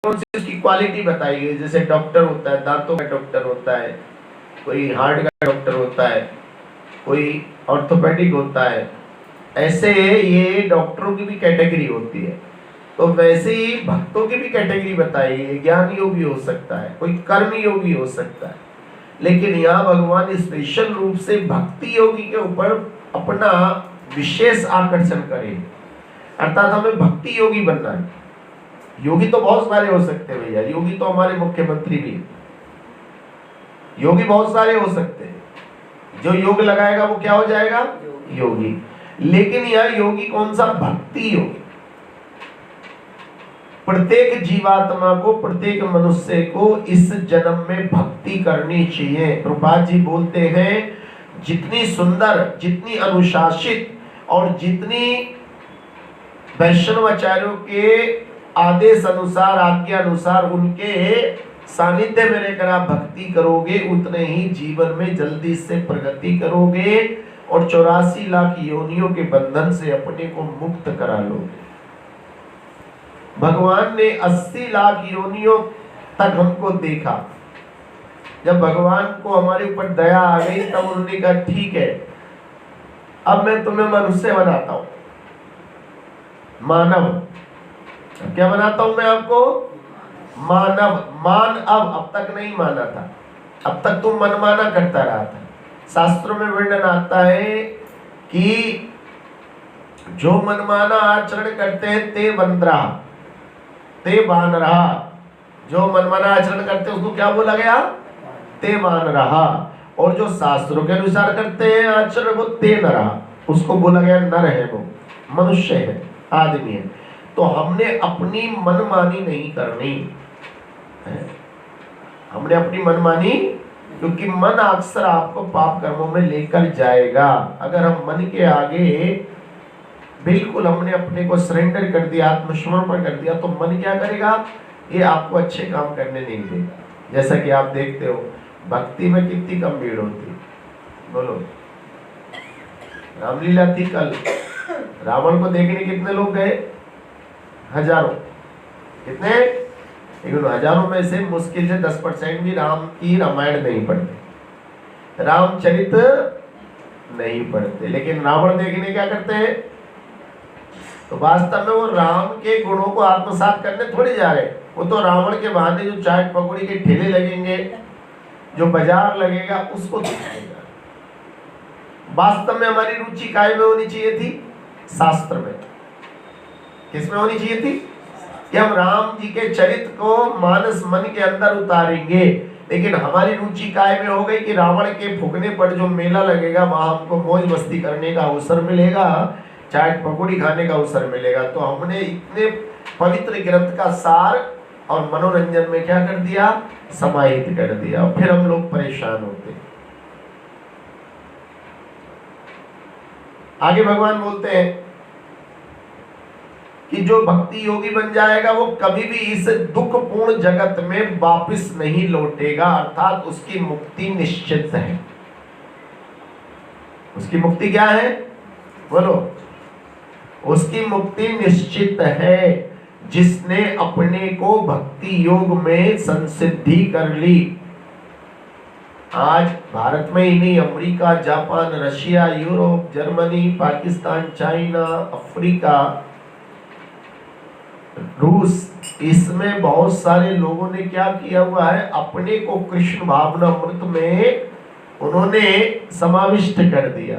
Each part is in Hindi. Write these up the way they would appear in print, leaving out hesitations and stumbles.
कौन सी उसकी क्वालिटी बताई गई। जैसे डॉक्टर होता है, दांतों का डॉक्टर होता है, कोई हार्ट का डॉक्टर होता है, कोई ऑर्थोपेडिक होता है। ऐसे ये डॉक्टरों की भी कैटेगरी होती है। तो वैसे ही भक्तों की भी कैटेगरी बताई गई। ज्ञान योगी हो सकता है, कोई कर्म योगी हो सकता है, लेकिन यहाँ भगवान स्पेशल रूप से भक्ति योगी के ऊपर अपना विशेष आकर्षण करें। अर्थात हमें भक्ति योगी बनना है। योगी तो बहुत सारे हो सकते हैं भैया, योगी तो हमारे मुख्यमंत्री भी, योगी बहुत सारे हो सकते हैं। जो योग लगाएगा वो क्या हो जाएगा? योगी। लेकिन यह योगी कौन सा? भक्ति योगी। प्रत्येक जीवात्मा को, प्रत्येक मनुष्य को इस जन्म में भक्ति करनी चाहिए। प्रभुपाद जी बोलते हैं, जितनी सुंदर, जितनी अनुशासित और जितनी वैष्णवाचार्यों के आदेश अनुसार, आज्ञा अनुसार उनके सानिध्य में रहकर आप भक्ति करोगे, उतने ही जीवन में जल्दी से प्रगति करोगे और 84 लाख योनियों के बंधन से अपने को मुक्त करा लोगे। भगवान ने 80 लाख योनियों तक हमको देखा। जब भगवान को हमारे ऊपर दया आ गई तब उन्होंने कहा, ठीक है, अब मैं तुम्हें मनुष्य बनाता हूं, मानव। क्या बनाता हूं मैं आपको? मानव। मान अब तक नहीं माना था, अब तक तुम मनमाना करता रहा था। शास्त्रों में वर्णन आता है कि जो मनमाना आचरण करते हैं ते बंदरा, ते बान रहा। जो मनमाना आचरण करते हैं उसको क्या बोला गया? ते मान रहा। और जो शास्त्रों के अनुसार करते हैं आचरण, वो ते न रहा, उसको बोला गया नर है, वो मनुष्य है, आदमी है। तो हमने अपनी मनमानी नहीं करनी है। हमने अपनी मनमानी, क्योंकि मन अक्सर आपको पाप कर्मों में लेकर जाएगा। अगर हम मन के आगे बिल्कुल हमने अपने को सरेंडर कर दिया, आत्मसमर्पण कर दिया, तो मन क्या करेगा? ये आपको अच्छे काम करने नहीं देगा। जैसा कि आप देखते हो भक्ति में कितनी कम भीड़ होती है। बोलो, रामलीला थी कल, रावण को देखने कितने लोग गए? हजारों। कितने? लेकिन हजारों में से मुश्किल से 10% भी राम की रामायण नहीं पढ़ते, रामचरित नहीं पढ़ते। लेकिन रावण देखने क्या करते हैं? तो वास्तव में वो राम के गुणों को आत्मसात करने थोड़ी जा रहे। वो तो रावण के बहाने जो चाट पकौड़ी के ठेले लगेंगे, जो बाजार लगेगा, उसको दिखाएगा। वास्तव में हमारी रुचि काय में होनी चाहिए थी? शास्त्र में। किसमें होनी चाहिए थी? कि हम राम जी के चरित्र को मानस मन के अंदर उतारेंगे। लेकिन हमारी रुचि काय में हो गई कि रावण के फूकने पर जो मेला लगेगा वहां हमको मौज मस्ती करने का अवसर मिलेगा, चाट पकौड़ी खाने का अवसर मिलेगा। तो हमने इतने पवित्र ग्रंथ का सार और मनोरंजन में क्या कर दिया? समाहित कर दिया। फिर हम लोग परेशान होते। आगे भगवान बोलते हैं कि जो भक्ति योगी बन जाएगा वो कभी भी इस दुखपूर्ण जगत में वापस नहीं लौटेगा। अर्थात उसकी मुक्ति निश्चित है। उसकी मुक्ति क्या है? बोलो। उसकी मुक्ति निश्चित है जिसने अपने को भक्ति योग में संसिद्धि कर ली। आज भारत में ही नहीं, America, Japan, Russia, Europe, Germany, Pakistan, China, Africa, रूस, इसमें बहुत सारे लोगों ने क्या किया हुआ है? अपने को कृष्ण भावनामृत में उन्होंने समाविष्ट कर दिया।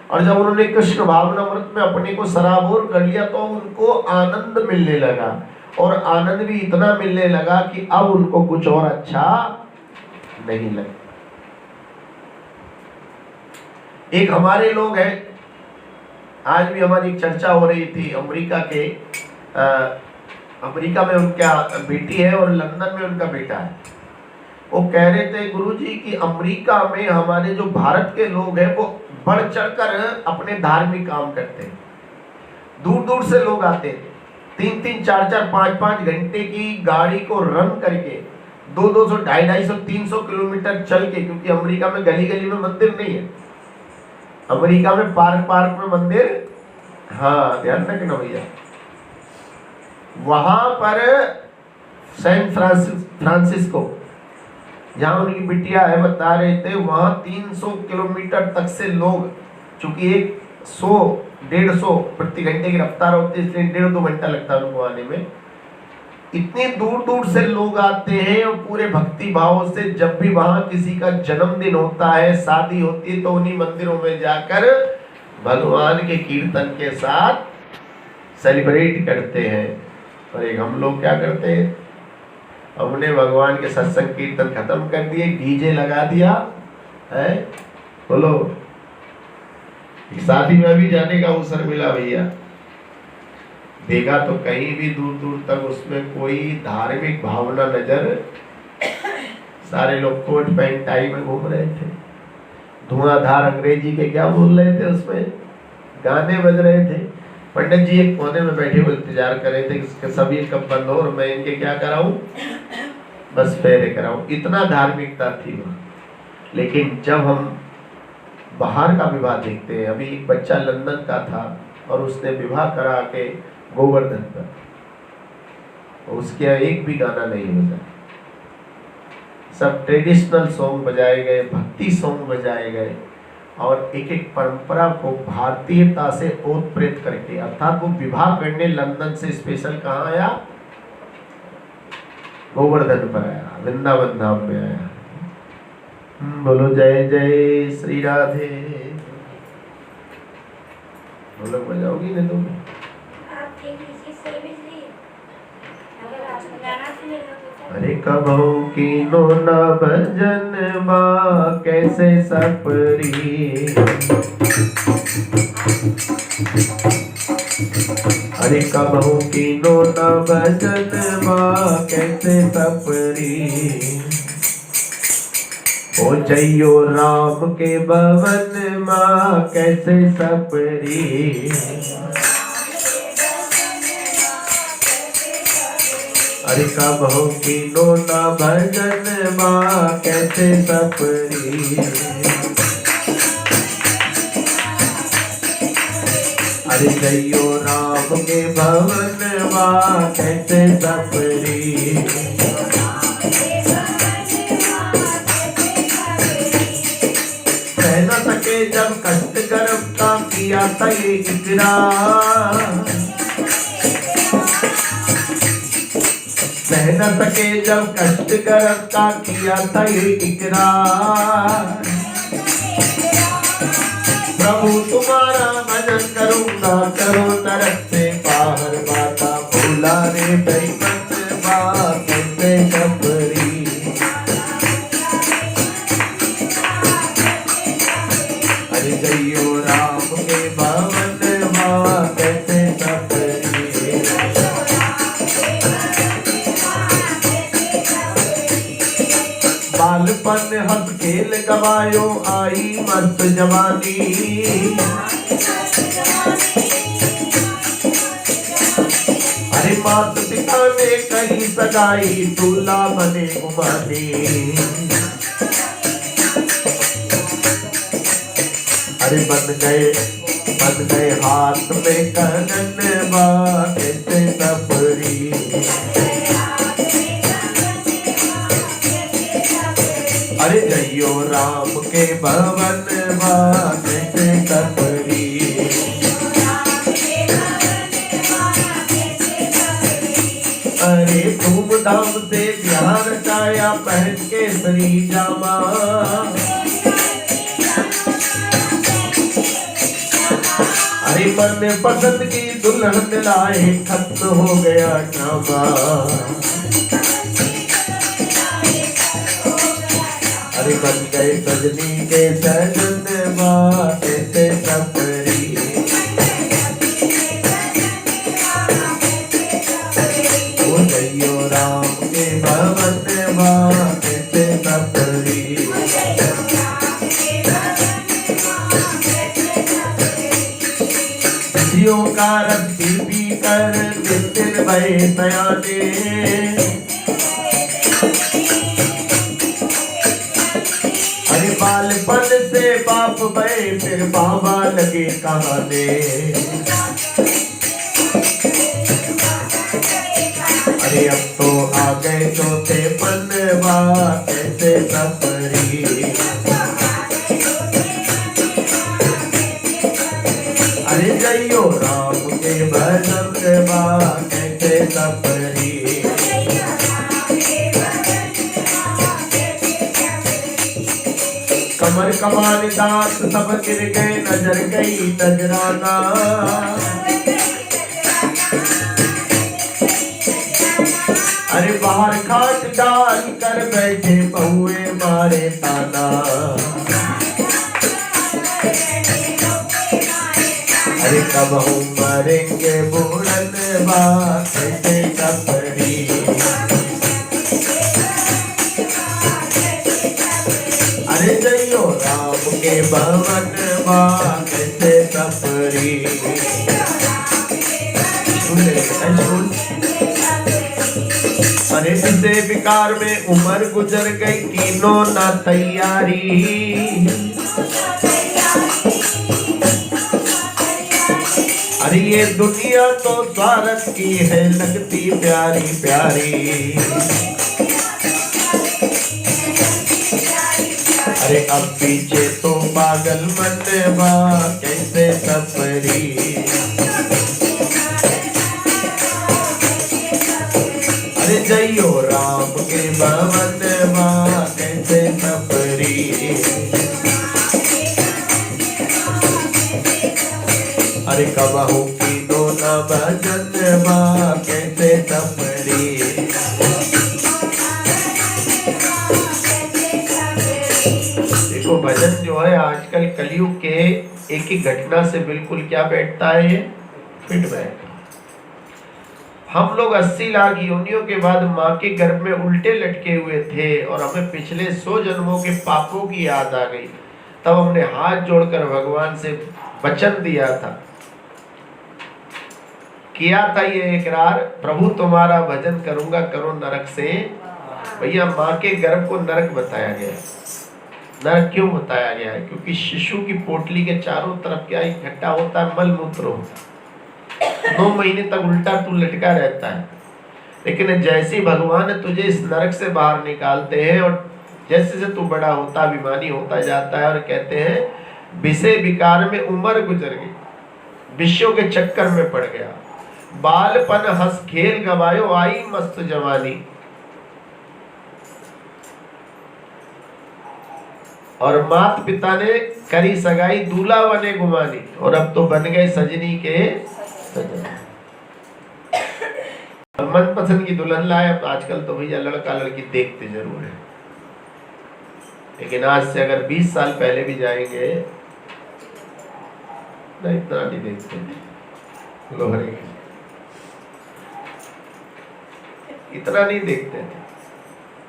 और जब उन्होंने कृष्ण भावनामृत में अपने को सराबोर कर लिया तो उनको आनंद मिलने लगा। और आनंद भी इतना मिलने लगा कि अब उनको कुछ और अच्छा नहीं लगा। एक हमारे लोग हैं, आज भी हमारी चर्चा हो रही थी, अमेरिका में उनका बेटी है और लंदन में उनका बेटा है। वो कह रहे थे, गुरुजी कि अमेरिका में हमारे जो भारत के लोग हैं वो बढ़ चढ़कर अपने धार्मिक काम करते हैं। दूर दूर से लोग आते हैं, 3-3, 4-4, 5-5 घंटे की गाड़ी को रन करके 200, 250, 300 किलोमीटर चल के, क्योंकि अमेरिका में गली गली में मंदिर नहीं है। अमेरिका में पार्क में मंदिर, हाँ ध्यान रखना भैया, वहां पर सैन फ्रांसिस्को, जहाँ उनकी बिटिया है, बता रहे थे वहाँ 300 किलोमीटर तक से लोग, चूंकि 100-150 प्रति घंटे की रफ्तार होती है, इसलिए 1.5-2 घंटा लगता है उनको आने में। इतनी दूर दूर से लोग आते हैं और पूरे भक्ति भाव से, जब भी वहां किसी का जन्मदिन होता है, शादी होती है, तो उन्हीं मंदिरों में जाकर भगवान के कीर्तन के साथ सेलिब्रेट करते हैं। और एक हम लोग क्या करते हैं, हमने भगवान के सत्संग कीर्तन खत्म कर दिए, डीजे लगा दिया है। बोलो, शादी में भी जाने का अवसर मिला भैया, देखा तो कहीं भी दूर दूर तक उसमें कोई धार्मिक भावना नजर, सारे लोग कोट पैंट टाई में घूम रहे थे, धुआंधार अंग्रेजी के क्या बोल रहे थे, उसमें गाने बज रहे थे। पंडित जी एक कोने में बैठे हुए इंतजार कर रहे थे कि सब ये कब बंद हो और मैं इनके क्या कराऊं, बस फेरे कराऊं। इतना धार्मिकता थी वहां। लेकिन जब हम बाहर का विवाह देखते हैं, अभी एक बच्चा लंदन का था और उसने विवाह करा के गोवर्धन पर, उसके एक भी गाना नहीं बजा, सब ट्रेडिशनल सॉन्ग बजाए गए, भक्ति सॉन्ग बजाए गए, और एक एक परंपरा को भारतीयता से ओतप्रेत करके, अर्थात वो विवाह करने लंदन से स्पेशल कहाँ आया, गोवर्धन पर आया, वृंदावन धाम में आया। बोलो जय जय श्री राधे। बोलो, बजाओगी ना तुम? अरे कबहू कीनो न भजन बा कैसे सपरी, अरे कबहू कीनो न भजन बा कैसे सपरी, ओ जइयो राम के भवन माँ कैसे सपरी, अरे कबहू कीनो न भजन माँ कैसे सपरी, अरे जइयो राम के भवन माँ कैसे सपरी, सह न सके जब कष्ट गर्भ का किया था ये इकरार, सह न सके जब कष्ट गर्भ का किया था ये इकरार, प्रभु तुम्हारा भजन करूंगा करो नरक से बाहर, माता भोला रे बेईमान बा कैसे सपरी, अरे जइयो राम के भवन माँ कैसे सपरी, बालपन हंस खेल गवायो आई मस्त जवानी, अरे मात पिता ने कही सगाई दूल्हा बने कुमारी, अरे बन गए हाथ में कंगन बा कैसे सपरी, अरे जइयो राम के भवन माँ कैसे सपरी, अरे धूमधाम से बिहार काया पहन के सरी जामा, अरे मन पसंद की दुल्हन लाए खत्म हो गया ड्रामा, अरे बन गए सजनी के सजन माँ कैसे सपरी, ओ जइयो राम के भवन माँ कैसे सपरी, खुशियों का रस पी कर दिन दिन भये सयाने, बालपन से बाप भय फिर बाबा लगे कहाने, अरे अब तो आ गए चौथे पन्नवा कैसे सफरी। अरे जइयो राम के भजनवा कैसे सफरी। कमर कमान दांत सब गिर गए नजर गई नजराना। अरे बाहर खाट डाल कर बैठे बहुए मारे ताना। अरे कब हम मरेंगे बूढ़न बात कैसे सफरी। अरे जइयो राम के भवन कैसे सफरी। अरे इसे विकार में उम्र गुजर गई तीनों ना तैयारी। अरे ये दुनिया तो स्वार्थ की है लगती प्यारी प्यारी। अरे अब पीछे तो पागल मनवा कैसे सफरी। अरे जइयो राम के भवनवा कैसे सफरी। अरे कबहू की दोना भजनवा कैसे सफरी। देखो भजन जो है आजकल कलयुग के एक ही घटना से बिल्कुल क्या बैठता है, फिट बैठता। हम लोग 80 लाख योनियों के बाद माँ के गर्भ में उल्टे लटके हुए थे और हमें पिछले 100 जन्मों के पापों की याद आ गई। तब हमने हाथ जोड़कर भगवान से वचन दिया था, किया था ये इकरार, प्रभु तुम्हारा भजन करूंगा करो नरक से। भैया माँ के गर्भ को नरक बताया गया। नरक क्यों बताया गया है? क्योंकि शिशु की पोटली के चारों तरफ क्या इकट्ठा होता है, मल मूत्र होता है। 9 महीने तक उल्टा तू लटका रहता है। लेकिन जैसे भगवान तुझे इस नरक से बाहर निकालते हैं और जैसे जैसे तू बड़ा होता अभिमानी होता जाता है और कहते हैं विषय विकार में उम्र गुजर गई, विषयों के चक्कर में पड़ गया, बालपन हंस खेल गवायो आई मस्त जवानी। और मात पिता ने करी सगाई दूल्हा बने गुमानी और अब तो बन गए सजनी के सजन। मनपसंद की दुल्हन लाए। अब आजकल तो भैया लड़का लड़की देखते जरूर है, लेकिन आज से अगर 20 साल पहले भी जाएंगे ना इतना नहीं देखते। लोहरे इतना नहीं देखते थे।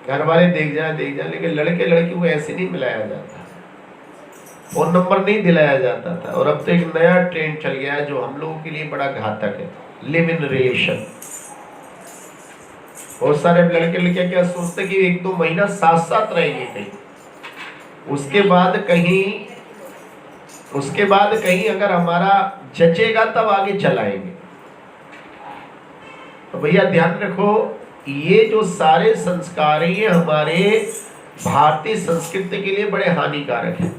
घर वाले देख जाए, लेकिन लड़के लड़की को ऐसे नहीं मिलाया जाता, फोन नंबर नहीं दिलाया जाता था। और अब तो एक नया ट्रेंड चल गया है जो हम लोगों के लिए बड़ा घातक है, लिव इन रिलेशन। बहुत सारे लड़के लड़कियां क्या सोचते कि 1-2 महीना साथ साथ रहेंगे कहीं, उसके बाद कहीं अगर हमारा जचेगा तब आगे चलाएंगे। तो भैया ध्यान रखो, ये जो सारे संस्कार ये हमारे भारतीय संस्कृति के लिए बड़े हानिकारक हैं।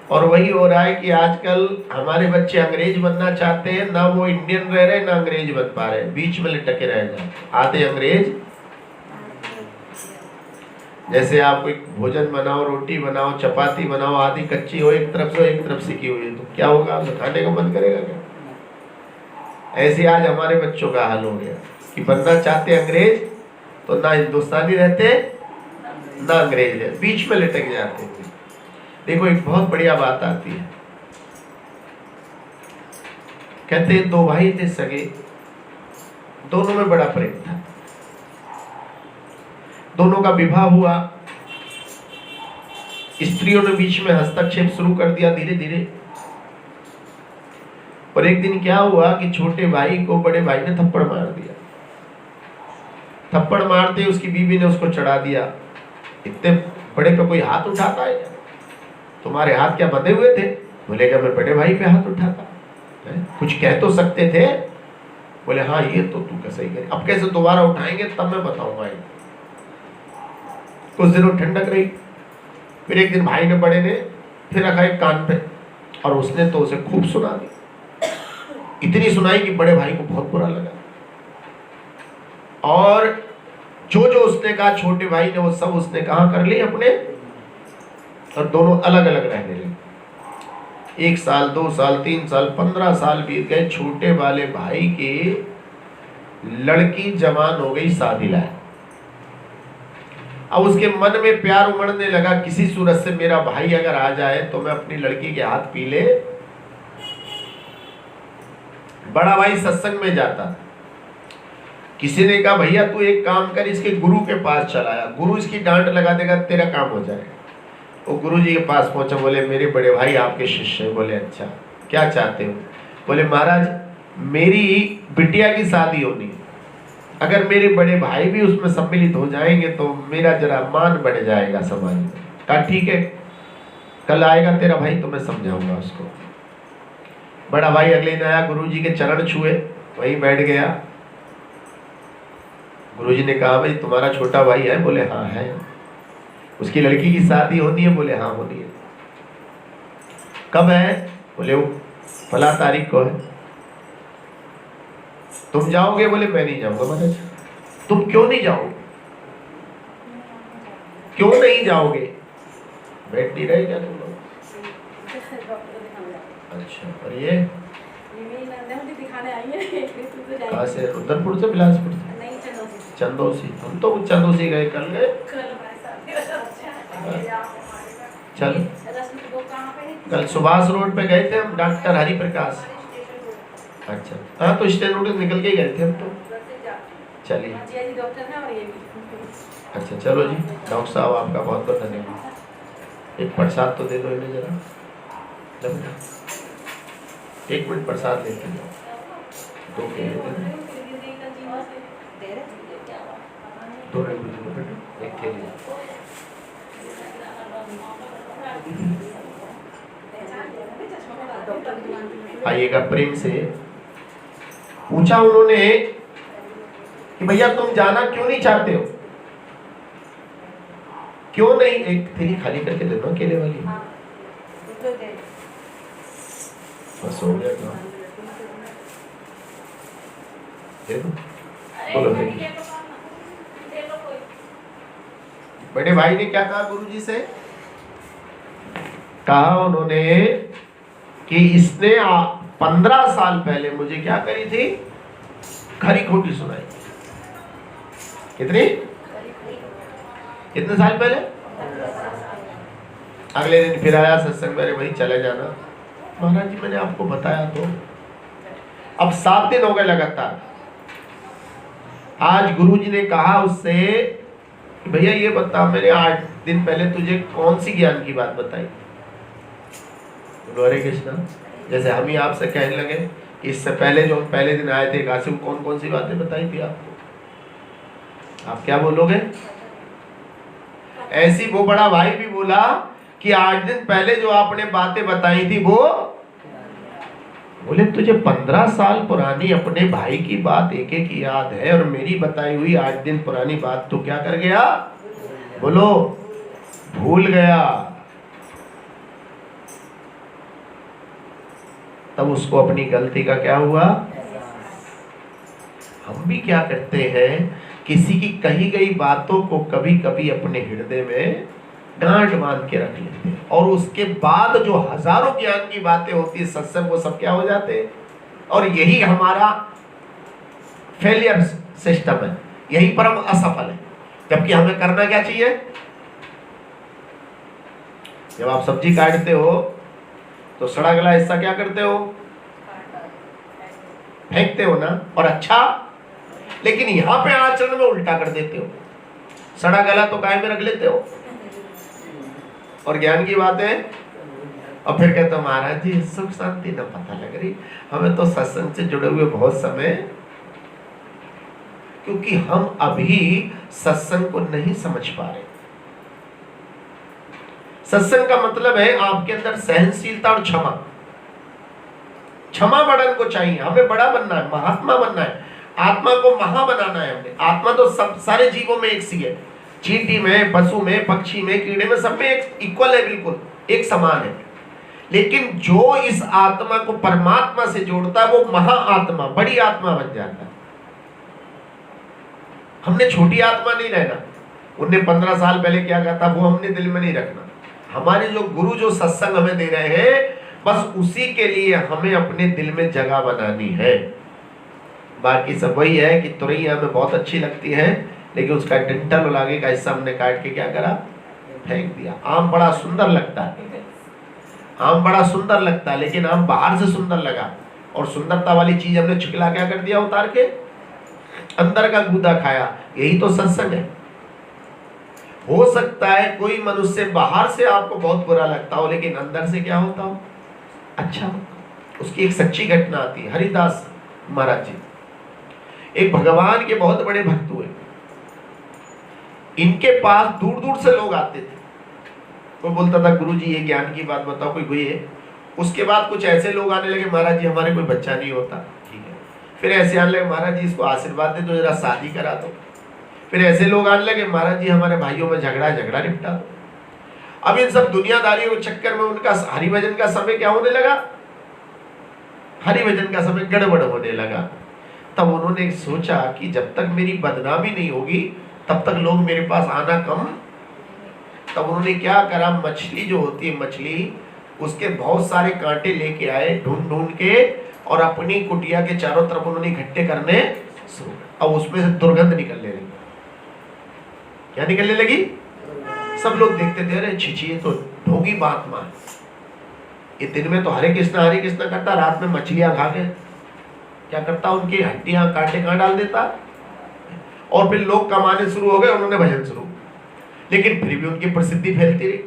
और वही हो रहा है कि आजकल हमारे बच्चे अंग्रेज बनना चाहते हैं, ना वो इंडियन रह रहे ना अंग्रेज बन पा रहे, बीच में लटके रह जाते, आधे अंग्रेज। जैसे आप कोई भोजन बनाओ, रोटी बनाओ, चपाती बनाओ, आधी कच्ची हो एक तरफ से, एक तरफ सिकी हुई है, तो क्या होगा, खाने का मन करेगा क्या? ऐसे आज हमारे बच्चों का हाल हो गया कि बनना चाहते अंग्रेज तो ना हिंदुस्तानी रहते ना अंग्रेज रहते, बीच में लटक जाते हैं। देखो एक बहुत बढ़िया बात आती है, कहते हैं 2 भाई थे सगे, दोनों में बड़ा प्रेम था, दोनों का विवाह हुआ, स्त्रियों ने बीच में हस्तक्षेप शुरू कर दिया धीरे धीरे। और एक दिन क्या हुआ कि छोटे भाई को बड़े भाई ने थप्पड़ मार दिया। थप्पड़ मारते उसकी बीवी ने उसको चढ़ा दिया। इतने बड़े पे कोई हाथ उठाता है? तुम्हारे हाथ क्या बंधे हुए थे? बोलेगा मैं बड़े भाई पे हाथ उठाता। कुछ कह तो सकते थे, बोले हाँ ये तो तू कैसे ही करे, अब कैसे दोबारा उठाएंगे तब मैं बताऊंगा। कुछ दिनों ठंडक रही, फिर एक दिन भाई ने बड़े ने फिर रखा एक कान पे, और उसने तो उसे खूब सुना दी, इतनी सुनाई कि बड़े भाई को बहुत बुरा लगा। और जो जो उसने कहा छोटे भाई ने वो सब उसने कहा कर ली अपने, और दोनों अलग अलग रहने लगे। 1 साल 2 साल 3 साल 15 साल बीत गए। छोटे वाले भाई की लड़की जवान हो गई, शादी लायक। अब उसके मन में प्यार उमड़ने लगा, किसी सूरत से मेरा भाई अगर आ जाए तो मैं अपनी लड़की के हाथ पी ले। बड़ा भाई सत्संग में जाता, किसी ने कहा भैया तू एक काम कर, इसके गुरु के पास चला जा, गुरु इसकी डांट लगा देगा, तेरा काम हो जाएगा। वो गुरु जी के पास पहुंचा, बोले मेरे बड़े भाई आपके शिष्य हैं। बोले अच्छा क्या चाहते हो? बोले महाराज मेरी बिटिया की शादी होनी है, अगर मेरे बड़े भाई भी उसमें सम्मिलित हो जाएंगे तो मेरा जरा मान बढ़ जाएगा समाज में। कहा ठीक है, कल आएगा तेरा भाई तो मैं समझाऊंगा उसको। बड़ा भाई अगले दिन आया, गुरु जी के चरण छुए, वहीं बैठ गया। गुरु जी ने कहा भाई तुम्हारा छोटा भाई है? बोले हाँ है। उसकी लड़की की शादी होनी है? बोले हाँ होनी है। कब है? बोले वो फला तारीख को है। तुम जाओगे? बोले मैं नहीं जाऊंगा महाराज। तुम क्यों नहीं जाओगे? क्यों नहीं जाओगे? बैठ नहीं रहे क्या तुम लोग? अच्छा, और ये कहाँ से? रुद्रपुर से, बिलासपुर से? चंदौसी। हम तो चंदौसी गए, कल गए। चल कल सुभाष रोड पे गए थे हम, डॉक्टर हरि प्रकाश। अच्छा हाँ, तो स्टैंड रोड निकल के गए थे हम तो। चलिए अच्छा चलो जी, डॉक्टर साहब आपका बहुत बहुत धन्यवाद। एक प्रसाद तो दे दो इन्हें जरा, जब 1 मिनट प्रसाद लेते जाओ, 2 के लेते हैं, 2 एक के लिए। आइएगा प्रेम से। पूछा उन्होंने कि भैया तुम जाना क्यों नहीं चाहते हो? क्यों नहीं? एक थैली खाली करके दे दो केले वाली, बस हो गया काम। दे दो, बोलो। बड़े भाई ने क्या कहा गुरुजी से? कहा उन्होंने कि इसने 15 साल पहले मुझे क्या करी थी? खरी खोटी सुनाई। कितनी? कितने साल पहले? अगले दिन फिर आया सत्संग में, भाई चले जाना। महाराज जी मैंने आपको बताया तो। अब 7 दिन हो गए लगातार। आज गुरुजी ने कहा उससे भैया ये बता, मैंने 8 दिन पहले तुझे कौन सी ज्ञान की बात बताई? हरे कृष्णा। जैसे हम ही आपसे कहने लगे कि इससे पहले जो पहले दिन आए थे काशी, कौन कौन सी बातें बताई थी आपको? आप क्या बोलोगे? ऐसी वो बड़ा भाई भी बोला कि 8 दिन पहले जो आपने बातें बताई थी वो, बोले तुझे 15 साल पुरानी अपने भाई की बात एक एक याद है, और मेरी बताई हुई 8 दिन पुरानी बात तो क्या कर गया? बोलो, भूल गया। तब उसको अपनी गलती का क्या हुआ? हम भी क्या करते हैं, किसी की कही गई बातों को कभी कभी अपने हृदय में गांठ बांध के रख लेते हैं, और उसके बाद जो हजारों ज्ञान की बातें होती है सत्संग, वो सब क्या हो जाते हैं। और यही हमारा फेलियर सिस्टम है, यही पर हम असफल है। जबकि हमें करना क्या चाहिए? जब आप सब्जी काटते हो तो सड़ा गला हिस्सा क्या करते हो? फेंकते हो ना। और अच्छा, लेकिन यहां पे आचरण में उल्टा कर देते हो, सड़ा गला तो काय में रख लेते हो, और ज्ञान की बात है और फिर कहते हो महाराज जी सुख शांति न पता लग रही। हमें तो सत्संग से जुड़े हुए बहुत समय, क्योंकि हम अभी सत्संग को नहीं समझ पा रहे। सत्संग का मतलब है आपके अंदर सहनशीलता और क्षमा। क्षमा बड़न को चाहिए, हमें बड़ा बनना है, महात्मा बनना है, आत्मा को महा बनाना है हमने। आत्मा तो सब सारे जीवों में एक सी है, चींटी में, पशु में, पक्षी में, कीड़े में, सब में एक इक्वल है, बिल्कुल एक समान है। लेकिन जो इस आत्मा को परमात्मा से जोड़ता है वो महा आत्मा, बड़ी आत्मा बन जाता है। हमने छोटी आत्मा नहीं रहना। उनने 15 साल पहले क्या कहा था वो हमने दिल में नहीं रखना। हमारे जो गुरु जो सत्संग हमें दे रहे हैं, बस उसी के लिए हमें अपने दिल में जगह बनानी है। बाकी सब वही है कि तुरैया हमें बहुत अच्छी लगती है, लेकिन उसका डंठल और आगे का हिस्सा हमने काट के क्या करा, फेंक दिया। आम बड़ा सुंदर लगता है, आम बड़ा सुंदर लगता है, लेकिन आम बाहर से सुंदर लगा और सुंदरता वाली चीज हमने छिकला क्या कर दिया, उतार के अंदर का गूदा खाया। यही तो सत्संग है। हो सकता है कोई मनुष्य बाहर से आपको बहुत बुरा लगता हो, लेकिन अंदर से क्या होता हो, अच्छा हो। उसकी एक सच्ची घटना आती है। हरिदास महाराज जी एक भगवान के बहुत बड़े भक्त हुए। इनके पास दूर दूर से लोग आते थे। कोई बोलता था गुरु जी ये ज्ञान की बात बताओ, कोई हुई है। उसके बाद कुछ ऐसे लोग आने लगे, महाराज जी हमारे कोई बच्चा नहीं होता, ठीक है। फिर ऐसे आने लगे, महाराज जी इसको आशीर्वाद दे दो, जरा शादी करा दो। फिर ऐसे लोग आने लगे, महाराज जी हमारे भाइयों में झगड़ा निपटा दो। अब इन सब दुनियादारियों के चक्कर में उनका हरिभजन का समय क्या होने लगा, हरिभजन का समय गड़बड़ होने लगा। तब उन्होंने सोचा कि जब तक मेरी बदनामी नहीं होगी तब तक लोग मेरे पास आना कम। तब उन्होंने क्या करा, मछली जो होती है मछली, उसके बहुत सारे कांटे लेके आए ढूंढ ढूंढ के, और अपनी कुटिया के चारों तरफ उन्होंने इकट्ठे करने शुरू। अब उसमें से दुर्गंध निकलने लगी। क्या निकलने लगी? सब लोग देखते थे, अरे छिछी ये तो ढोंगी बात मां, ये दिन में तो हरे कृष्णा करता, रात में मछलियां खा के क्या करता, उनकी हड्डियां कांटे कहां डाल देता। और फिर लोग कमाने शुरू हो गए, उन्होंने भजन शुरू, लेकिन फिर भी उनकी प्रसिद्धि फैलती रही।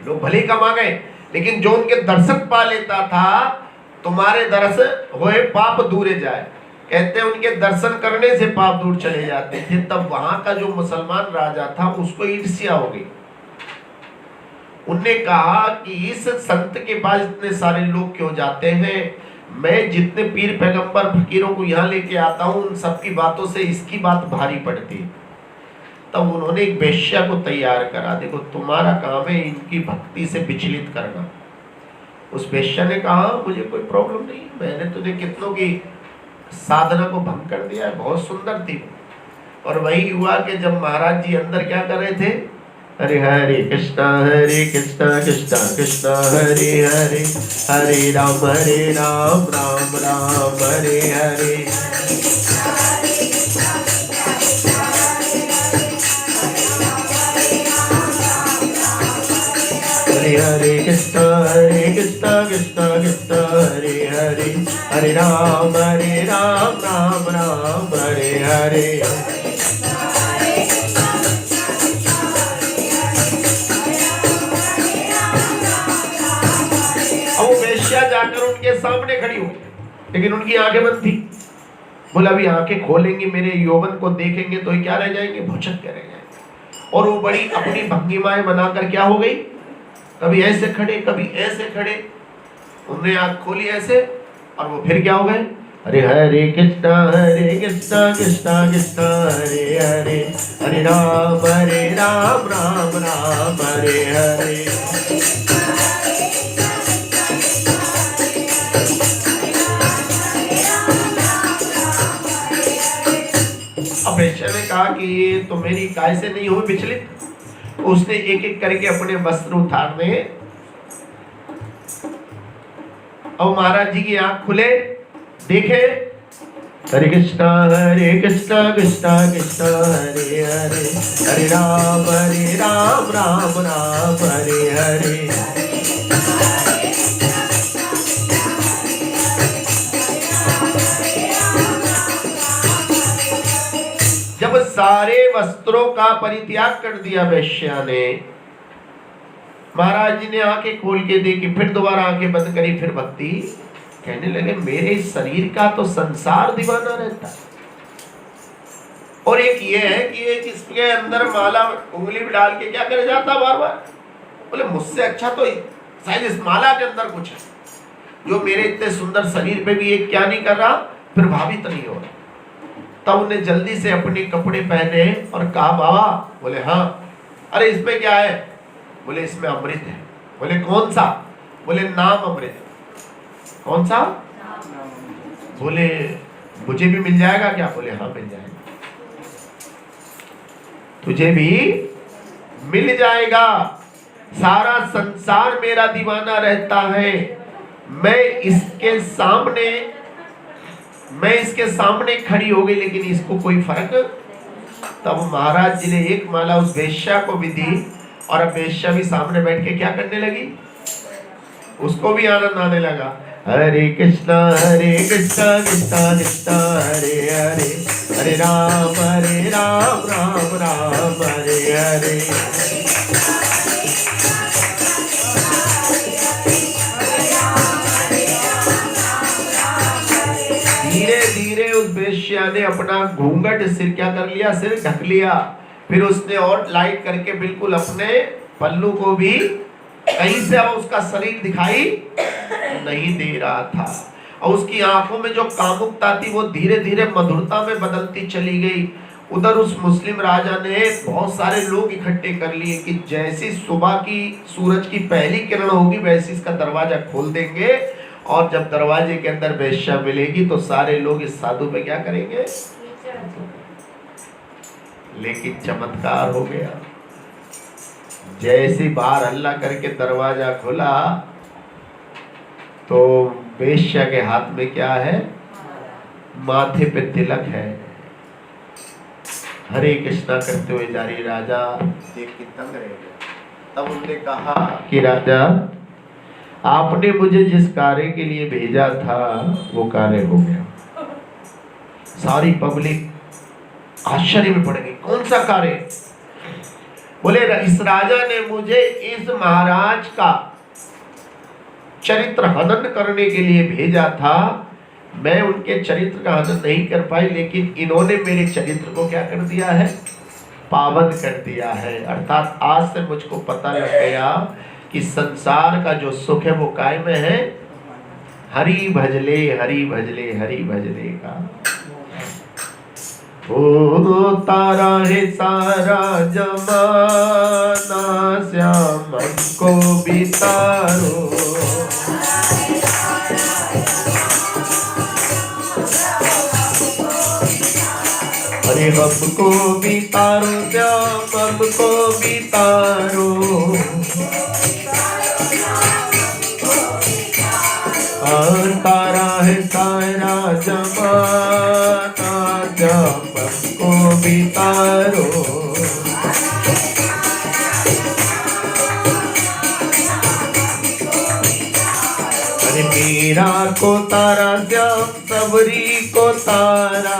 लोग भले ही कमा गए, लेकिन जो उनके दर्शक पा लेता था, तुम्हारे दर्शन होए पाप दूरे जाए, कहते हैं उनके दर्शन करने से पाप दूर चले जाते थे। तब वहां का जो मुसलमान राजा था उसको ईर्ष्या हो गई। उनने कहा कि इस संत के पास इतने सारे लोग क्यों जाते हैं, मैं जितने पीर पैगंबर फकीरों को यहाँ लेके आता हूँ उन सबकी बातों से इसकी बात भारी पड़ती है। तब उन्होंने एक वेश्या को तैयार करा, देखो तुम्हारा काम है इनकी भक्ति से विचलित करना। उस वेश्या ने कहा मुझे कोई प्रॉब्लम नहीं, मैंने तुझे कितनों की साधना को भंग कर दिया है, बहुत सुंदर थी। और वही हुआ कि जब महाराज जी अंदर क्या कर रहे थे, हरे हरे कृष्णा कृष्णा कृष्णा हरे हरे, हरे राम राम राम हरे हरे। हरे कृष्णा कृष्णा कृष्णा हरे हरे, हरे राम राम राम हरे हरे। अब वो वेश्या जाकर उनके सामने खड़ी हुई, लेकिन उनकी आंखें बंद थी। बोला अभी आंखें खोलेंगे, मेरे यौवन को देखेंगे तो क्या रह जाएंगे, भुचक के रह जाएंगे। और वो बड़ी अपनी भंगिमाएं बनाकर क्या हो गई, कभी ऐसे खड़े कभी ऐसे खड़े। उन्होंने आंख खोली ऐसे, और वो फिर क्या हो गए, हरे हरे कृष्णा कृष्णा कृष्णा हरे हरे, हरे राम राम राम हरे हरे। अब वेश्या ने कहा कि ये तो मेरी काय से नहीं हुई विचलित। उसने एक एक करके अपने वस्त्र उतारने, और महाराज जी की आंख खुले, देखे हरे कृष्णा कृष्णा कृष्णा हरे हरे, हरे राम राम राम हरे हरे। जब सारे वस्त्रों का परित्याग कर दिया वेश्या ने, महाराज जी ने आंखें खोल के देखी, फिर दोबारा आंखें बंद करी, फिर भक्ति कहने लगे मेरे शरीर का तो संसार दीवाना रहता है, और एक ये है कि एक इसके अंदर माला उंगली में डाल के क्या कर जाता बार बार। बोले मुझसे अच्छा तो शायद इस माला के अंदर कुछ है। जो मेरे इतने सुंदर शरीर पे भी एक क्या नहीं कर रहा, प्रभावित नहीं हो रहा। तब उन्हें जल्दी से अपने कपड़े पहने और कहा बाबा, बोले हाँ। अरे इसमें क्या है? बोले इसमें अमृत है। बोले कौन सा? बोले नाम अमृत। कौन सा? बोले मुझे भी मिल जाएगा क्या? बोले हाँ मिल जाएगा, तुझे भी मिल जाएगा। सारा संसार मेरा दीवाना रहता है, मैं इसके सामने खड़ी हो गई, लेकिन इसको कोई फर्क। तब महाराज जी ने एक माला उस वेश्या को भी दी, और अब वेश्या भी सामने बैठ के क्या करने लगी, उसको भी आनंद आने लगा। हरे कृष्णा कृष्णा कृष्णा हरे हरे, हरे राम राम राम हरे हरे। धीरे धीरे उस वेश्या ने अपना घूंघट सिर क्या कर लिया, सिर ढक लिया। फिर उसने और लाइट करके बिल्कुल अपने पल्लू को भी, कहीं से अब उसका शरीर दिखाई नहीं दे रहा था, और उसकी आंखों में जो कामुकता थी वो धीरे धीरे मधुरता में बदलती चली गई। उधर उस मुस्लिम राजा ने बहुत सारे लोग इकट्ठे कर लिए कि जैसी सुबह की सूरज की पहली किरण होगी वैसे इसका दरवाजा खोल देंगे, और जब दरवाजे के अंदर वेश्या मिलेगी तो सारे लोग इस साधु पे क्या करेंगे। लेकिन चमत्कार हो गया, जैसे बाहर हल्ला करके दरवाजा खुला तो वेश्या के हाथ में क्या है, माथे पे तिलक है। हरे कृष्णा करते हुए जा रही, राजा देख के दंग रह गया। तब उन्होंने कहा कि राजा, आपने मुझे जिस कार्य के लिए भेजा था वो कार्य हो गया। सारी पब्लिक आश्चर्य में पड़ गई, कौन सा कार्य? बोले इस राजा ने मुझे इस महाराज का चरित्र हनन करने के लिए भेजा था। मैं उनके चरित्र का हनन नहीं कर पाई, लेकिन इन्होंने मेरे चरित्र को क्या कर दिया है, पावन कर दिया है। अर्थात आज से मुझको पता लग गया कि संसार का जो सुख है वो काय में है, हरि भजले हरि भजले हरि भजले का। ओ तारा है सारा जमाना, श्याम को भी तारो। अरे हमको भी तारो श्याम, हमको भी तारो। तारा है सारा जमाना, श्याम को भी तारो। अरे मीरा को तारा श्याम, सबरी को तारा।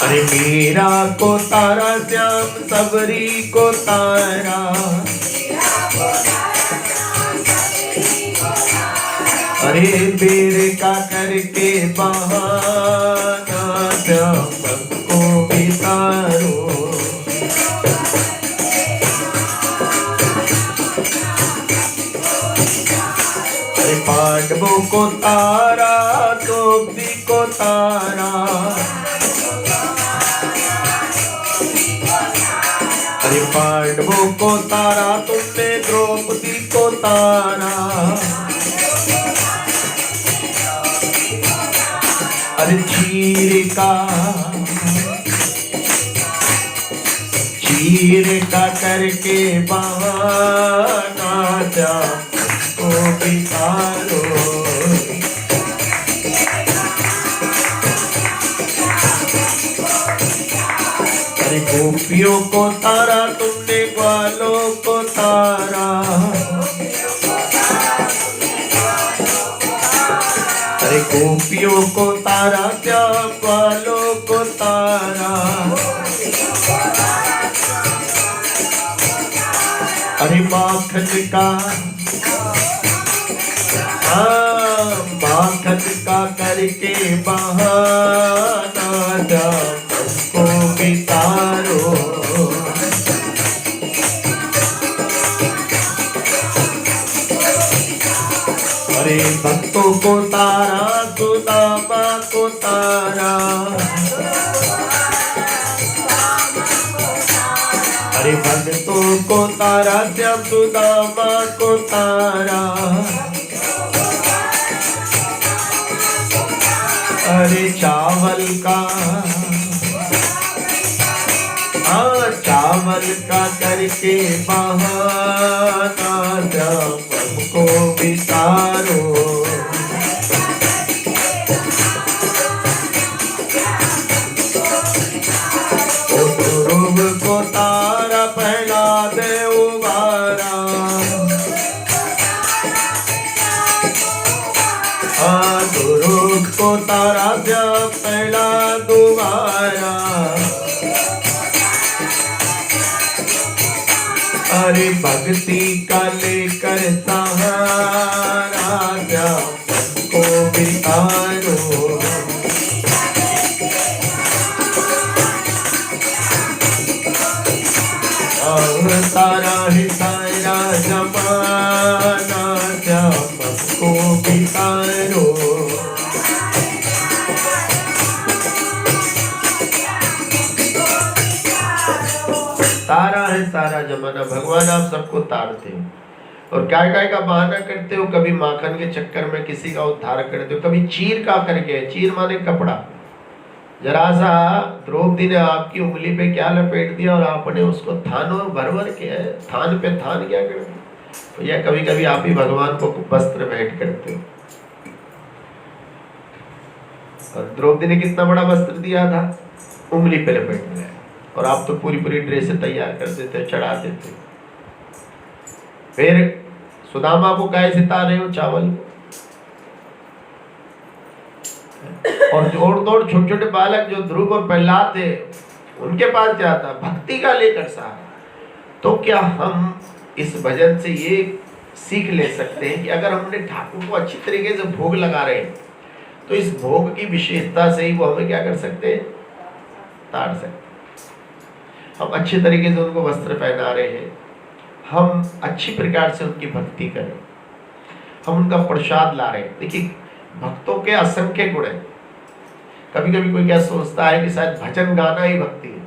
अरे मीरा को तारा श्याम, सबरी को तारा। अरे बेर का करके बहाना, श्याम को भी तारो। अरे पांडवों को तारा, द्रौपदी को तारा। अरे पांडवों को तारा तुमने, द्रौपदी को तारा। अरे चीर का करके बहाना, श्याम को भी तारो। अरे गोपियों को तारा तुमने, ग्वालों को तारा। अरे गोपियों को तारा, श्याम ग्वालों को तारा। अरे माखन का, माखन का करके बहाना, श्याम को भी तारो। भक्तों को तारा, सुदामा को तारा, अरे भक्तों को तारा, श्याम सुदामा को तारा, अरे चावल का, हाँ चावल का करके बहाना, श्याम हमको बितारो, ध्रुव को तारा पहला दे उबारा, हाँ ध्रुव को तारा पहला दोबारा, अरे भक्ति का लेकर सहारा, को बितारो, तारा ही सारा जमाना, को बितारो, तारा है सारा जमाना। भगवान आप सबको तारते हो और काय का बहाना करते हो, कभी माखन के चक्कर में किसी का उद्धार करते हो, कभी चीर का करके, चीर माने कपड़ा, जरा सा द्रौपदी ने आपकी उंगली पे क्या लपेट दिया और आपने उसको थानों भर के थान पे थान क्या कर दिया। तो यह कभी कभी आप ही भगवान को वस्त्र भेंट करते हो। और द्रौपदी ने कितना बड़ा वस्त्र दिया था, उंगली पे लपेट दिया, और आप तो पूरी पूरी ड्रेस तैयार कर देते, चढ़ा देते। फिर सुदामा को काय सिता रहे हो, चावल को। और जोड़ तोड़ छोटे छोटे बालक जो ध्रुव और प्रहलाद थे, उनके पास क्या था, भक्ति का लेकर सहारा। तो क्या हम इस भजन से ये सीख ले सकते हैं कि अगर हमने ठाकुर को अच्छी तरीके से भोग लगा रहे हैं, तो इस भोग की विशेषता से ही वो हमें क्या कर सकते हैं, ताड़ सकते हैं। हम अच्छे तरीके से उनको वस्त्र पहना रहे हैं, हम अच्छी प्रकार से उनकी भक्ति करें, हम उनका प्रसाद ला रहे हैं। देखिए भक्तों के असंख्य गुण हैं। कभी कभी कोई क्या सोचता है कि शायद भजन गाना ही भक्ति है,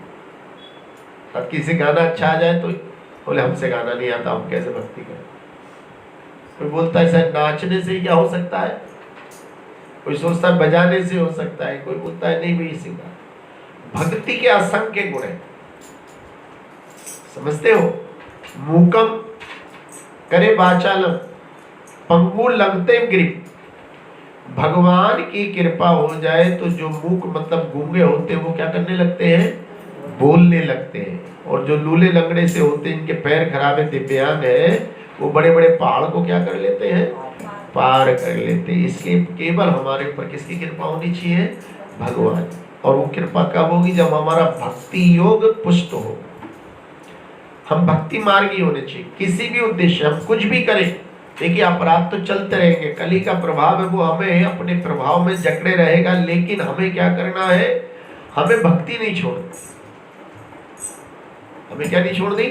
तब किसी गाना अच्छा आ जाए तो बोले हमसे गाना नहीं आता, हम कैसे भक्ति करें। कोई बोलता है शायद नाचने से क्या हो सकता है, कोई सोचता है बजाने से हो सकता है, कोई बोलता है नहीं भाई इसी का। भक्ति के असंख्य गुण हैं, समझते हो। मूकम करे वाचालम पंगु लगते गिरी। भगवान की कृपा हो जाए तो जो मूक मतलब गूंगे होते हैं वो क्या करने लगते हैं, बोलने लगते हैं। और जो लूले लंगड़े से होते हैं, इनके पैर खराब है, दिव्यांग है, वो बड़े बड़े पहाड़ को क्या कर लेते हैं, पार कर लेते हैं। इसलिए केवल हमारे ऊपर किसकी कृपा होनी चाहिए, भगवान। और वो कृपा कब होगी, जब हमारा भक्ति योग पुष्ट हो। हम भक्ति मार्गी होने चाहिए। किसी भी उद्देश्य हम कुछ भी करें, देखिए अपराध तो चलते रहेंगे, कली का प्रभाव है, वो हमें अपने प्रभाव में जकड़े रहेगा, लेकिन हमें क्या करना है, हमें भक्ति नहीं छोड़नी। हमें क्या नहीं छोड़नी,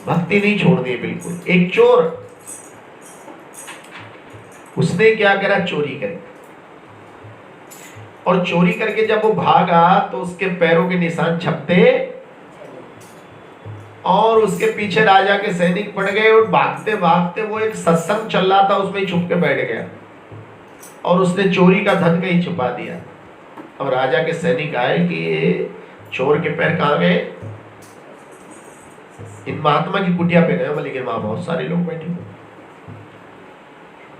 भक्ति नहीं छोड़नी है बिल्कुल। एक चोर, उसने क्या करा, चोरी करी, और चोरी करके जब वो भागा तो उसके पैरों के निशान छपते और उसके पीछे राजा के सैनिक पड़ गए। और भागते भागते वो एक सत्संग चल रहा था, उसमें छुप के बैठ गया और उसने चोरी का धन कहीं छुपा दिया। अब राजा के सैनिक आए कि ये चोर के पैर कहाँ गए, इन महात्मा की कुटिया पे गए, लेकिन वहां बहुत सारे लोग बैठे हुए।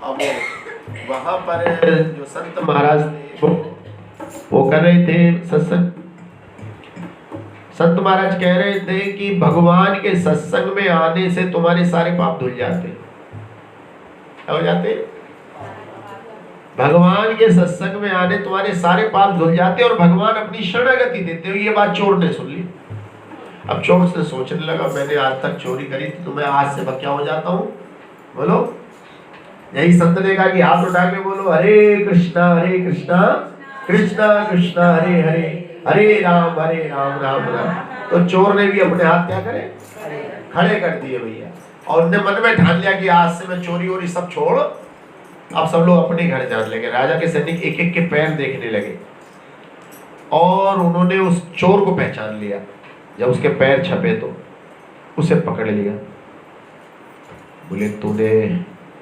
अब वहां पर जो संत महाराज थे वो कर रहे थे सत्संग। संत महाराज कह रहे थे कि भगवान के सत्संग में आने से तुम्हारे सारे पाप धुल जाते। क्या हो जाते? भगवान के सत्संग में आने तुम्हारे सारे पाप धुल जाते और भगवान अपनी शरणागति देते हो। ये बात चोर ने सुन ली। अब चोर से सोचने लगा, मैंने आज तक चोरी करी थी, तो मैं आज से क्या हो जाता हूँ, बोलो। यही संत ने कहा कि हाथ उठा के बोलो, हरे कृष्णा कृष्णा कृष्णा हरे हरे, हरे राम राम राम। तो चोर ने भी अपने हाथ क्या करे, खड़े कर दिए भैया, और उन्हें मन में ठान लिया कि आज से मैं चोरी वोरी सब छोड़ अब सब लोग अपने घर जाने लगे। राजा के सैनिक एक एक के पैर देखने लगे और उन्होंने उस चोर को पहचान लिया। जब उसके पैर छपे तो उसे पकड़ लिया। बोले तूने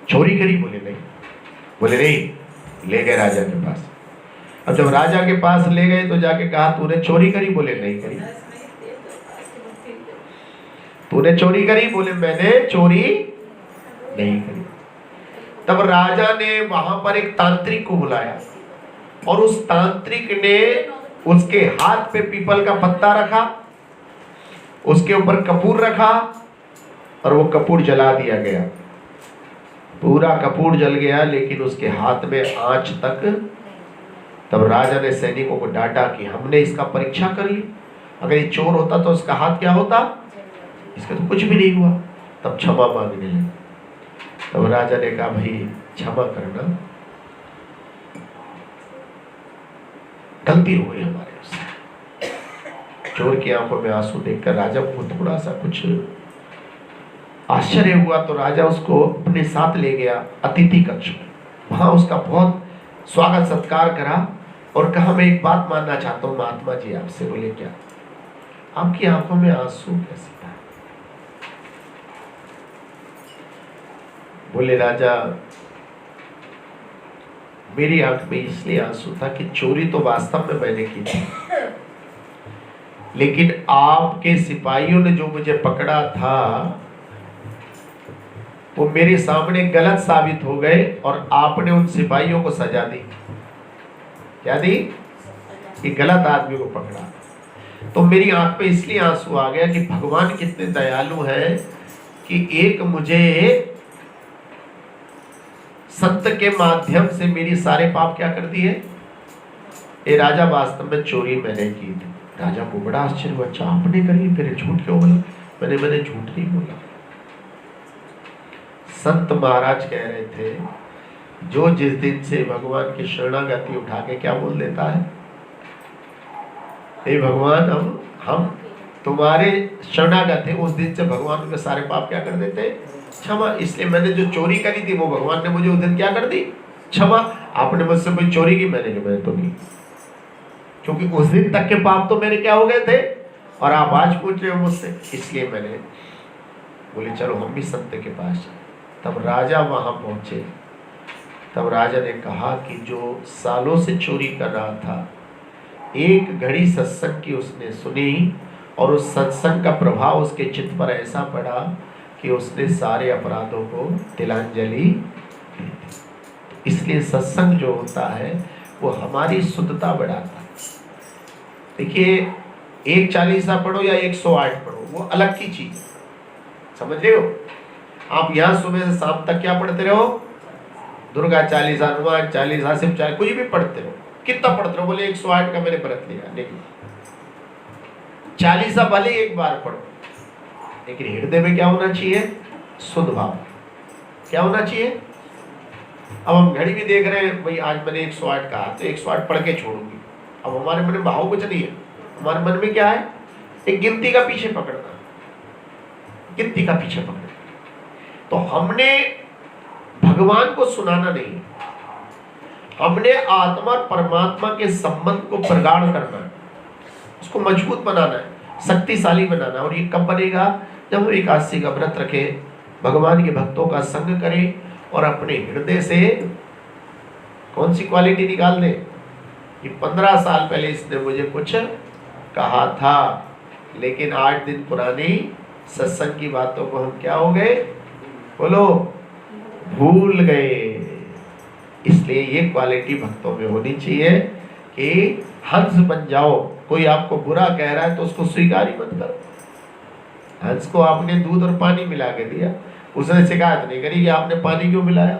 चोरी करी? बोले नहीं। बोले नहीं। ले गए राजा के पास। अब जब राजा के पास ले गए तो जाके कहा तूने चोरी करी? बोले नहीं करी। तूने चोरी करी? बोले मैंने चोरी नहीं करी। तब राजा ने वहां पर एक तांत्रिक को बुलाया और उस तांत्रिक ने उसके हाथ पे पीपल का पत्ता रखा, उसके ऊपर कपूर रखा और वो कपूर जला दिया गया। पूरा कपूर जल गया लेकिन उसके हाथ में आंच तक। तब राजा ने सैनिकों को डांटा कि हमने इसका परीक्षा कर ली, अगर ये चोर होता तो उसका हाथ क्या होता? इसका तो कुछ भी नहीं हुआ। तब क्षमा मांगने लगे। तब राजा ने कहा भाई क्षमा करना, गलती हो गई हमारे उससे। चोर की आंखों में आंसू देखकर राजा को थोड़ा सा कुछ आश्चर्य हुआ तो राजा उसको अपने साथ ले गया अतिथि कक्ष में। वहां उसका बहुत स्वागत सत्कार करा और कहा मैं एक बात मानना चाहता हूँ महात्मा जी आपसे। बोले क्या? आपकी आंखों में आंसू कैसे था? बोले राजा मेरी आंख में इसलिए आंसू था कि चोरी तो वास्तव में मैंने की थी, लेकिन आपके सिपाहियों ने जो मुझे पकड़ा था वो मेरे सामने गलत साबित हो गए और आपने उन सिपाहियों को सजा दी। क्या दी? कि गलत आदमी को पकड़ा। तो मेरी आंख पे इसलिए आंसू आ गया कि भगवान कितने दयालु हैं कि एक मुझे सत्य के माध्यम से मेरी सारे पाप क्या कर दिए। ये राजा वास्तव में चोरी मैंने की थी। राजा को बड़ा आश्चर्य हुआ, अच्छा आपने करी? फिर झूठ क्यों बोला? मैंने झूठ नहीं बोला। संत महाराज कह रहे थे जो जिस दिन से भगवान की शरणागति उठा के क्या बोल देता है, हे भगवान हम तुम्हारे शरणागत है, उस दिन से भगवान के सारे पाप क्या कर देते? क्षमा। इसलिए मैंने जो चोरी करी थी वो भगवान ने मुझे उस दिन क्या कर दी? क्षमा। आपने मुझसे कोई चोरी की? मैंने तो नहीं, क्योंकि उस दिन तक के पाप तो मेरे क्या हो गए थे और आप आज पूछ रहे हो मुझसे, इसलिए मैंने। बोले चलो हम भी सत्य के पास जाए। तब राजा वहां पहुंचे। तब राजा ने कहा कि जो सालों से चोरी कर रहा था, एक घड़ी सत्संग की उसने सुनी और उस सत्संग का प्रभाव उसके चित्त पर ऐसा पड़ा कि उसने सारे अपराधों को तिलांजलि दे दी। इसलिए सत्संग जो होता है वो हमारी शुद्धता बढ़ाता है। देखिए, एक चालीसा पढ़ो या 108 पढ़ो, वो अलग की चीज है, समझ रहे हो? आप यहाँ सुबह से शाम तक क्या पढ़ते रहो? दुर्गा चालीसा, हनुमान चालीसा, शिव चालीसा, कुछ भी पढ़ते रहो। कितना पढ़ते रहो? बोले 108 का मैंने व्रत लिया। नहीं, चालीसा भले एक बार पढ़ो, लेकिन हृदय में क्या होना चाहिए? शुद्ध भाव। क्या होना चाहिए? अब हम घड़ी भी देख रहे हैं, भाई आज मैंने 108 कहा तो 108 पढ़ के छोड़ूंगी। अब हमारे मन में भाव कुछ नहीं है। हमारे मन में क्या है? एक गिनती का पीछे पकड़ना, गिनती का पीछे पकड़ना। तो हमने भगवान को सुनाना नहीं, हमने आत्मा और परमात्मा के संबंध को प्रगाढ़ करना है, उसको मजबूत बनाना है, शक्तिशाली बनाना है। और ये कब बनेगा? जब हम एकादशी का व्रत रखें, भगवान के भक्तों का संग करें और अपने हृदय से कौन सी क्वालिटी निकाल दें कि 15 साल पहले इसने मुझे कुछ कहा था, लेकिन 8 दिन पुरानी सत्संग की बातों को हम क्या हो गए? बोलो, भूल गए। इसलिए ये क्वालिटी भक्तों में होनी चाहिए कि हंस बन जाओ। कोई आपको बुरा कह रहा है तो उसको स्वीकार ही मत करो। हंस को आपने दूध और पानी मिला के दिया, उसने शिकायत नहीं करी कि आपने पानी क्यों मिलाया।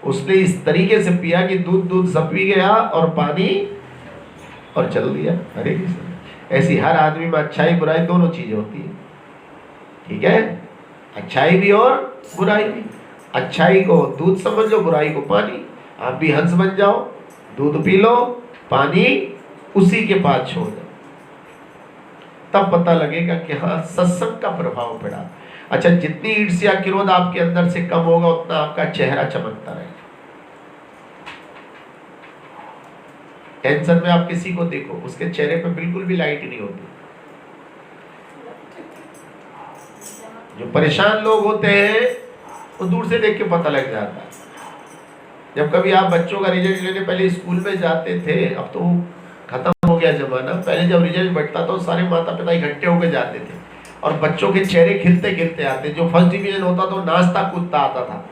उसने इस तरीके से पिया कि दूध सब पी गया और पानी और चल दिया। हरे कृष्ण। ऐसी हर आदमी में अच्छाई बुराई दोनों चीजें होती है, ठीक है? अच्छाई भी और बुराई भी। अच्छाई को दूध समझ लो, बुराई को पानी। आप भी हंस बन जाओ, दूध पी लो, पानी उसी के पास छोड़ दो, तब पता लगेगा कि हाँ सत्संग का प्रभाव पड़ा। अच्छा, जितनी ईर्ष्या क्रोध आपके अंदर से कम होगा उतना आपका चेहरा चमकता रहेगा। टेंशन में आप किसी को देखो, उसके चेहरे पे बिल्कुल भी लाइट नहीं होती। जो परेशान लोग होते हैं वो दूर से देख के पता लग जाता है। जब कभी आप बच्चों का रिजल्ट लेने पहले स्कूल में जाते थे, अब तो खत्म हो गया जमाना, पहले जब रिजल्ट बैठता था सारे माता पिता इकट्ठे होकर जाते थे और बच्चों के चेहरे खिलते खिलते आते। जो फर्स्ट डिवीजन होता था वो नाचता कूदता आता था,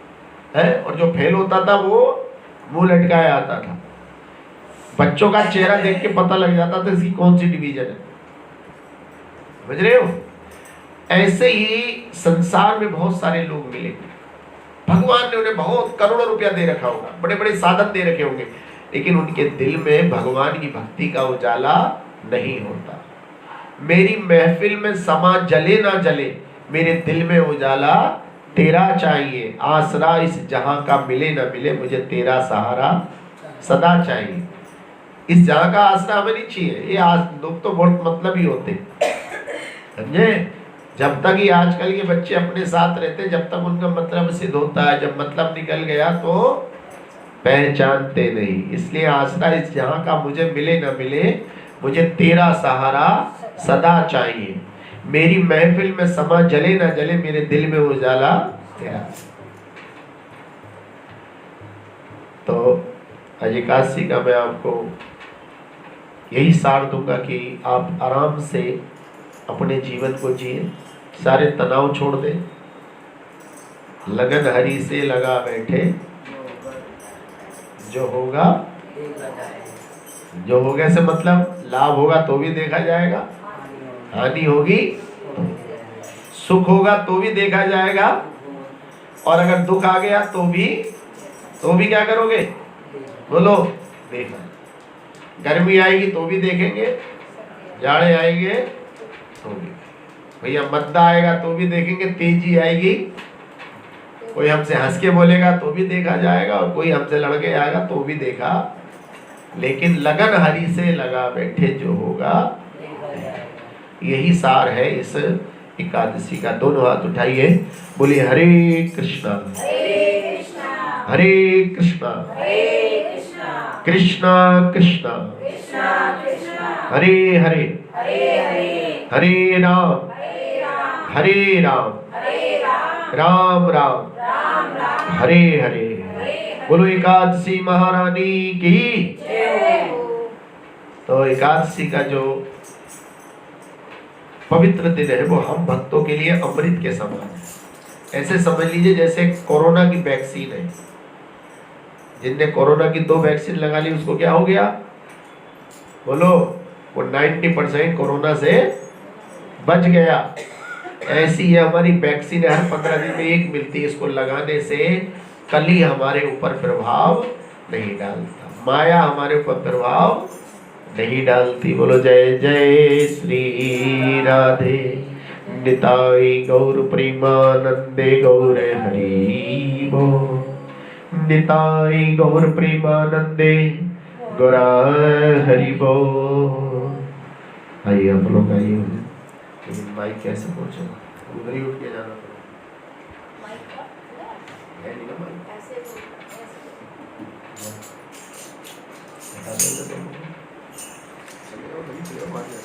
है, और जो फेल होता था वो मुंह लटकाया आता था। बच्चों का चेहरा देख के पता लग जाता था इसकी कौन सी डिवीजन है, समझ रहे हो। ऐसे ही संसार में बहुत सारे लोग मिलेंगे, भगवान ने उन्हें बहुत करोड़ों रुपया दे रखा होगा, बड़े बड़े साधन दे रखे होंगे, लेकिन उनके दिल में भगवान की भक्ति का उजाला नहीं होता। मेरी महफिल में समा जले ना जले, मेरे दिल में उजाला तेरा चाहिए। आसरा इस जहां का मिले ना मिले, मुझे तेरा सहारा सदा चाहिए। इस जहां का आसरा हमें नहीं चाहिए। ये आज लोग तो बहुत मतलबी होते, समझे। जब तक ये आजकल के बच्चे अपने साथ रहते, जब तक उनका मतलब सिद्ध होता है, जब मतलब निकल गया तो पहचानते नहीं। इसलिए आसरा इस जहां का मुझे मिले ना मिले, मुझे तेरा सहारा सदा चाहिए। मेरी महफिल में समा जले ना जले, मेरे दिल में उजाला तेरा। तो आज एकादशी का मैं आपको यही सार दूंगा कि आप आराम से अपने जीवन को जिए, सारे तनाव छोड़ दें, लगन हरि से लगा बैठे, जो होगा जो होगा से मतलब लाभ होगा तो भी देखा जाएगा, हानि होगी, सुख होगा तो भी देखा जाएगा, और अगर दुख आ गया तो भी क्या करोगे, बोलो, देखना। गर्मी आएगी तो भी देखेंगे, जाड़े आएंगे तो भी, भैया मद्दा आएगा तो भी देखेंगे, तेजी आएगी, कोई हमसे हंस के बोलेगा तो भी देखा जाएगा, और कोई हमसे लड़के आएगा तो भी देखा, लेकिन लगन हरि से लगा बैठे जो होगा। यही सार है इस एकादशी का। दोनों हाथ उठाइए, बोलिए हरे कृष्णा हरे कृष्णा कृष्णा कृष्णा हरे हरे हरे राम राम राम हरे हरे। बोलो एकादशी महारानी की। तो एकादशी का जो पवित्र दिन है वो हम भक्तों के लिए अमृत के समान है। ऐसे समझ लीजिए जैसे कोरोना की वैक्सीन है, जिनने कोरोना की 2 वैक्सीन लगा ली उसको क्या हो गया, बोलो, वो 90% कोरोना से बच गया। ऐसी है हमारी वैक्सीन, हर 15 दिन में एक मिलती है। इसको लगाने से कली हमारे ऊपर प्रभाव नहीं डालता, माया हमारे ऊपर प्रभाव नहीं डालती। बोलो जय जय श्री राधे निताई गौर प्रेमानंदे गौर हरि बोल। निताई गौर प्रेमानंदे गौर हरि बोल। आइए आप लोग आइए, लेकिन माइक कैसे पहुंचेगा, उधर ही उठ के जाना पड़ेगा। Gracias.